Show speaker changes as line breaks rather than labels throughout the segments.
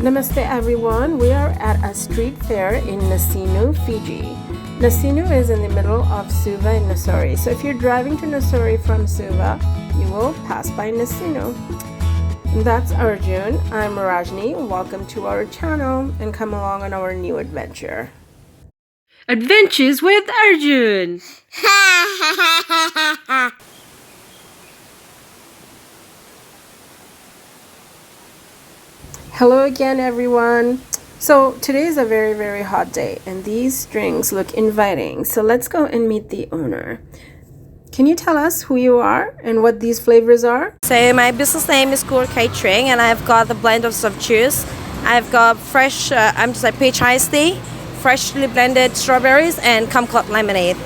Namaste everyone, we are at a street fair in Nasinu, Fiji. Nasinu is in the middle of Suva and Nassau. So if you're driving to Nassau from Suva, you will pass by Nasinu. That's Arjun. I'm Rajni. Welcome to our channel and come along on our new adventure. Adventures with Arjun! Hello again everyone. So today is a very hot day and these drinks look inviting. So let's go and meet the owner. Can you tell us who you are and what these flavors are?
So my business name is Cool Catering and I've got the blend of soft juice. I've got fresh, peach iced tea, freshly blended strawberries and kumquat lemonade.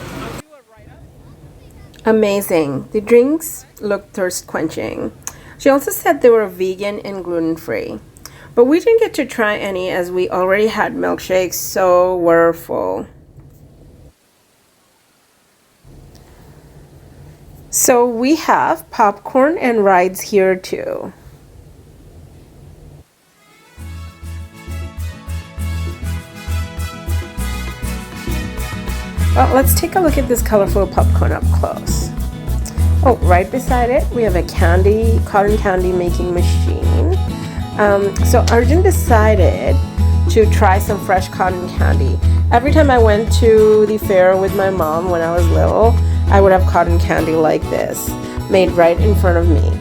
Amazing. The drinks look thirst quenching. She also said they were vegan and gluten free. But we didn't get to try any as we already had milkshakes, so we're full. So we have popcorn and rides here too. Well, let's take a look at this colorful popcorn up close. Oh, right beside it, we have a cotton candy making machine. So Arjun decided to try some fresh cotton candy. Every time I went to the fair with my mom when I was little, I would have cotton candy like this, made right in front of me.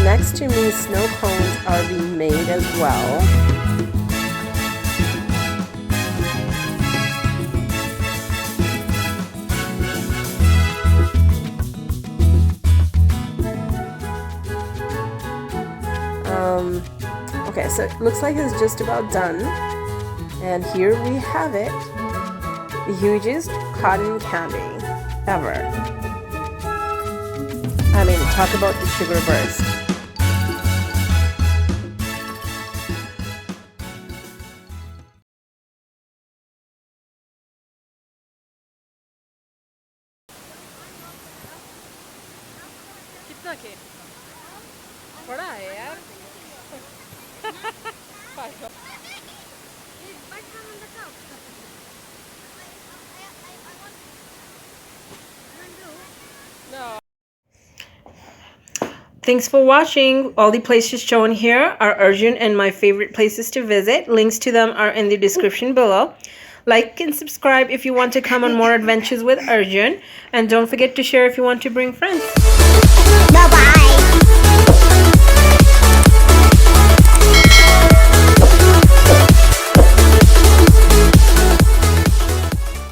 Next to me, snow cones are being made as well. Okay, so it looks like it's just about done. And here we have it. The hugest cotton candy ever. I mean, talk about the sugar burst.
कितना के बड़ा है यार
Thanks for watching. All the places shown here are Arjun and my favorite places to visit. Links to them are in the description below. Like and subscribe if you want to come on more adventures with Arjun. And don't forget to share if you want to bring friends.
Bye-bye.